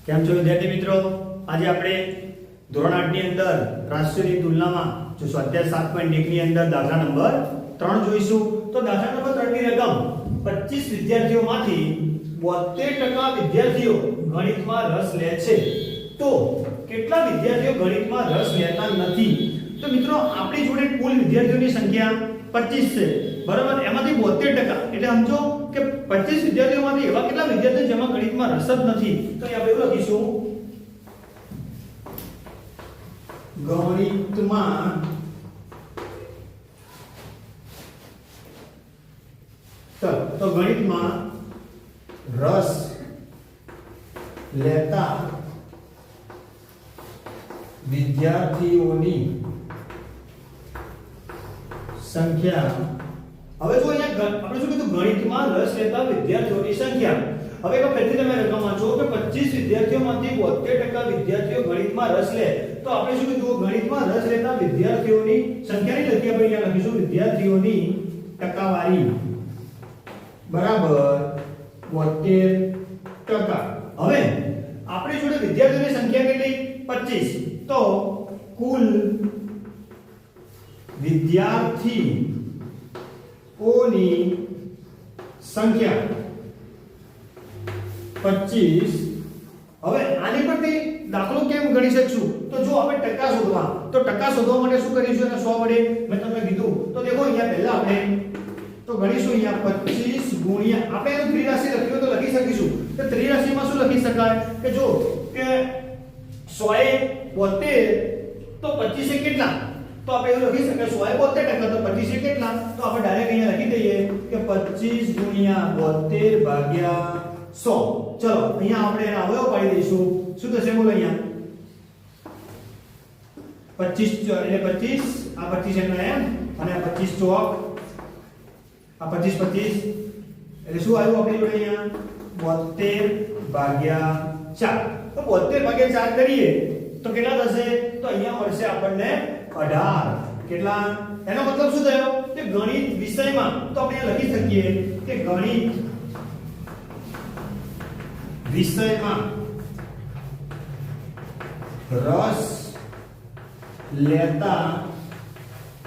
કેમ છો વિદ્યાર્થી મિત્રો? આજે આપણે ધોરણ 8 ની અંદર રાશિઓની તુલનામાં જો સ્વાધ્યાય 7.1 ની અંદર દાખલા નંબર 3 જોઈશું. તો દાખલા નંબર 3 ની રકમ 25 વિદ્યાર્થીઓમાંથી 72% વિદ્યાર્થીઓ ગણિતમાં રસ લે છે. તો કેટલા વિદ્યાર્થીઓ ગણિતમાં રસ લેતા નથી? તો મિત્રો આપણી જોડે કુલ વિદ્યાર્થીઓની સંખ્યા 25 છે, બરાબર? એમાંથી 72% એટલે સમજો કે 25 વિદ્યાર્થીઓમાંથી એવા કેટલા વિદ્યાર્થીઓ જેમાં ગણિતમાં રસ જ નથી. તો આપણે એવું લખીશું ગણિતમાં તો ગણિતમાં રસ લેતા વિદ્યાર્થીઓની સંખ્યા. હવે જો અહીંયા આપણે શું કીધું? ગણિતમાં રસ લેતા વિદ્યાર્થીઓની સંખ્યા. હવે એક પહેલી તમે રકમ વાંચો કે 25 વિદ્યાર્થીઓમાંથી 72% વિદ્યાર્થીઓ ગણિતમાં રસ લે. તો આપણે શું કીધું? ગણિતમાં રસ લેતા વિદ્યાર્થીઓની સંખ્યાની લખી આપણે અહીંયા લખીશું વિદ્યાર્થીઓની ટકાવારી બરાબર 72%. હવે આપણી જોડે વિદ્યાર્થીઓની સંખ્યા કેટલી? 25. તો કુલ વિદ્યાર્થીઓની સંખ્યા 25. હવે આની પરથી દાખલો કેમ ગણી શકશું? તો જો આપણે ટકા શોધવા, તો ટકા શોધવા માટે શું કરીશું? અને 100 વડે મેં તમને કીધું. તો દેખો અહીંયા પહેલા આપણે તો ગણીશું અહીંયા 25 ગુણ્યા આપણે એનું ત્રિરાશી લખ્યું તો લખી શકીશું. તો ત્રિરાશીમાં શું લખી શકાય કે જો કે 100 એ 72 તો 25 એ કેટલા? તો આપણે એવું લખી શકીએ 100 એ 72% તો 25 એ કેટલા? તો આપણે ડાયરેક્ટ અહીંયા લખી દઈએ કે 25 ગુણ્યા 72 ભાગ્યા 100. ચલો અહીંયા આપણે એના અવયવ પાડી દઈશું. શું થશે બોલો? અહીંયા 25 એટલે 25 આ 25 એમના એમ અને આ 25 ચોક આ 25 એટલે શું આવ્યું આપણી જોડે અહીંયા 72 ભાગ્યા 4. તો 72 ભાગ્યા 4 કરીએ તો કેટલા થશે? તો અહીંયા મળશે આપણને 18. કેટલા? એનો મતલબ શું થયો કે ગણિત વિષયમાં તો આપણે લખી શકીએ કે ગણિત વિષયમાં રસ લેતા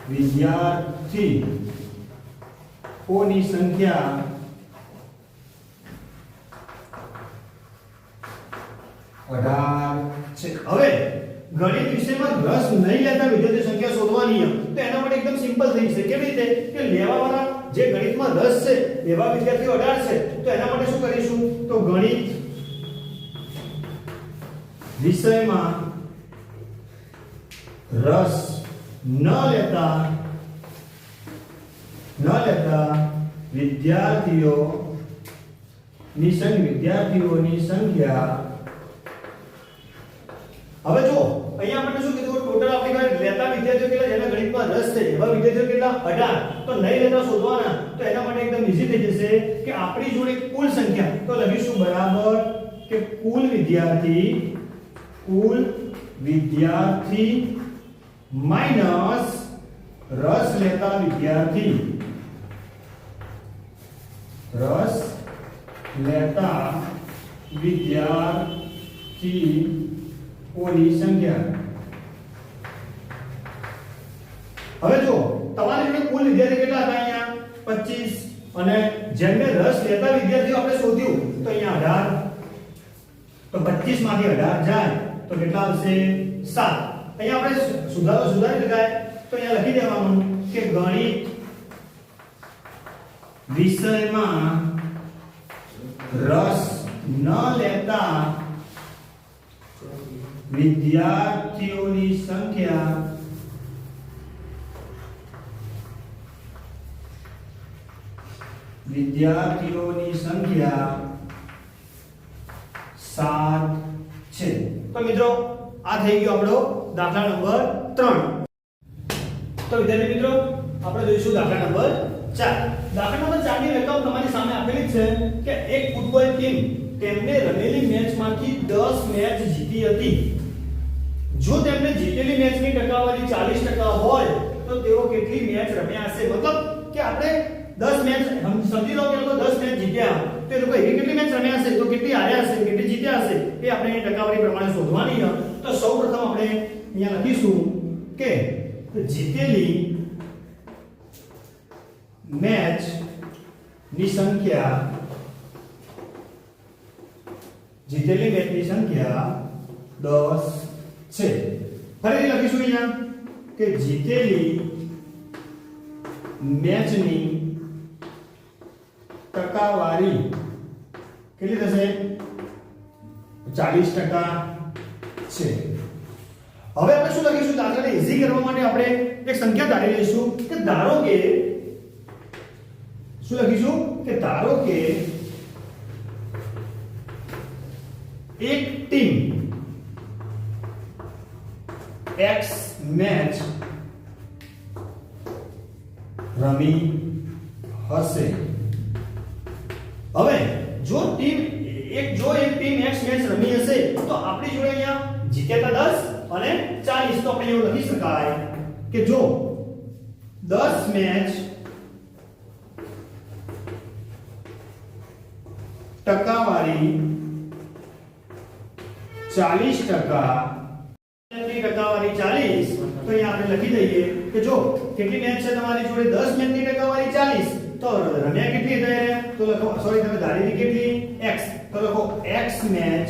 વિદ્યાર્થીઓની સંખ્યા 18 છે. હવે ગણિત વિષયમાં રસ નહીં લેતા વિદ્યાર્થીઓની સંખ્યા શોધવાની તો એના માટે એકદમ સિમ્પલ થઈ છે. કેવી રીતે? કે લેવાવાળા જે ગણિતમાં રસ છે એવા વિદ્યાર્થીઓ 18 છે. તો એના માટે શું કરીશું? તો ગણિત વિષયમાં રસ ન લેતા વિદ્યાર્થીઓની સંખ્યા. હવે જો અહીંયા આપણે શું કીધું? ટોટલ આપણી પાસે લેતા વિદ્યાર્થીઓ કેટલા જેને ગણિતમાં રસ છે એવા વિદ્યાર્થીઓ કેટલા? 18. તો નહીં લેતા શોધવાના. તો એના માટે એકદમ ઈઝી થઈ જશે કે આપણી જોડે કુલ સંખ્યા તો લખીશું બરાબર કે કુલ વિદ્યાર્થી માઈનસ રસ લેતા વિદ્યાર્થીઓની સંખ્યા. હવે જો તમારી જોડે કુલ વિદ્યાર્થી કેટલા હતા? અહીંયા 25 અને જેમને રસ લેતા વિદ્યાર્થીઓ આપણે શોધ્યું તો અહીંયા 18. તો 25 માંથી 18 જાય તો કેટલા આવશે? 7. અહીંયા આપણે સુધારી શકાય તો અહીંયા લખી દેવાનું કે ગણિત વિષયમાં રસ ન લેતા વિદ્યાર્થીઓની સંખ્યા 7 છે. તો મિત્રો આ થઈ ગયો આપણો દાખલા નંબર 3. તો વિદ્યાર્થી મિત્રો આપણે જોઈશું દાખલા નંબર 4. દાખલા નંબર 4 ની રકમ તમારી સામે આપેલી છે કે એક ફૂટબોલ ટીમ તેમને રમેલી મેચમાંથી 10 મેચ જીતી હતી. જો તેમને જીતેલી મેચની ટકાવારી 40% હોય તો તેઓ કેટલી મેચ રમ્યા હશે? મતલબ કે આપણે 10 મેચ સમજી લો કે લોકો 10 મેચ જીત્યા તો એ લોકો એવી કેટલી મેચ રમ્યા હશે? તો કેટલી હાર્યા હશે? કેટલી જીત્યા હશે? હશે એ આપણે ટકાવારી પ્રમાણે શોધવાની છે. તો સૌપ્રથમ આપણે અહીંયા લખીશું કે જીતેલી મેચ ની સંખ્યા 10 છે. ફરીથી લખીશું અહીંયા કે જીતેલી મેચની ટકાવારી કેટલી થશે? 40% છે. હવે આપણે શું લખીશું? દાખલાને ઈઝી કરવા માટે આપણે એક સંખ્યા ધારી લઈશું કે ધારો કે શું લખીશું કે ધારો કે એક ટીમ X મેચ રમી હશે. હવે જો એક ટીમ X મેચ રમી હશે તો આપણી જોડે અહીંયા જીત્યા 10 અને 40. તો આપણે એવું લખી શકાય કે જો 10 મેચ ટકાવારી 40%, ની ટકાવારી 40, તો અહીંયા આપણે લખી દઈએ કે જો કેટલી મેચ છે તમારી જોડે? 10 મેચની ટકાવારી 40, તો રમ્યા કેટલી થાય? તો લખો, સોરી, તમે ધારેલી કેટલી? x. તો લખો x મેચ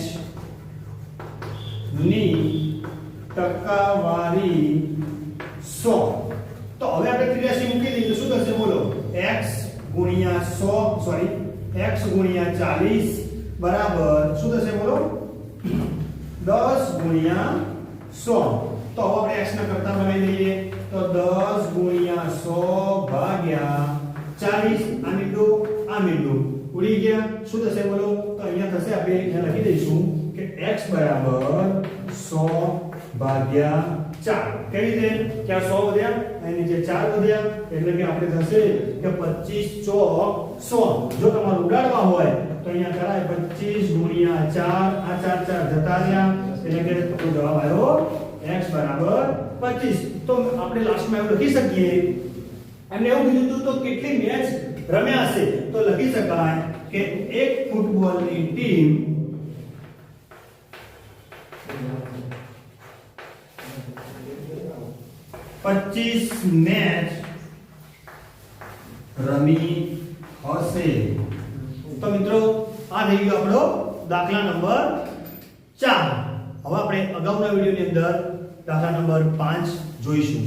ની ટકાવારી 100. તો હવે આપણે 83 મૂકી દઈએ તો શું થશે બોલો? x ગુણ્યા 100, સોરી, x ગુણ્યા 40 બરાબર શું થશે બોલો? 10 ગુણ્યા 100. તો હવે આપણે x ના કરતા બનાવી દઈએ તો 10 ગુણ્યા 100 ભાગ્યા 40. આ મીંડું ઉડી ગયા. શું થશે બોલો? તો અહીંયા થશે, આપણે અહીંયા લખી દઈશું કે x બરાબર 100 ભાગ્યા 4. કેવી રીતે? કે આ 100 વધ્યા અને નીચે 4 વધ્યા એટલે કે આપણે થશે કે 25 ચોક 100. જો તમારે ઉડાડવા હોય તો અહીંયા કરાય 25 ગુણ્યા 4. આ 4 4 જતા રહ્યા એટલે કે જવાબ આવ્યો x બરાબર 25. તો આપણે લાસ્ટમાં એવું લખી શકીએ, એમને એવું કીધું હતું તો કેટલી મેચ રમ્યા હશે તો લખી શકાય કે એક ફૂટબોલની ટીમ પચીસ મેચ રમી હશે. તો મિત્રો આ થઈ ગયો આપણો દાખલા નંબર 4. હવે આપણે અગાઉના વિડિયોની અંદર દાખલા નંબર 5 જોઈશું.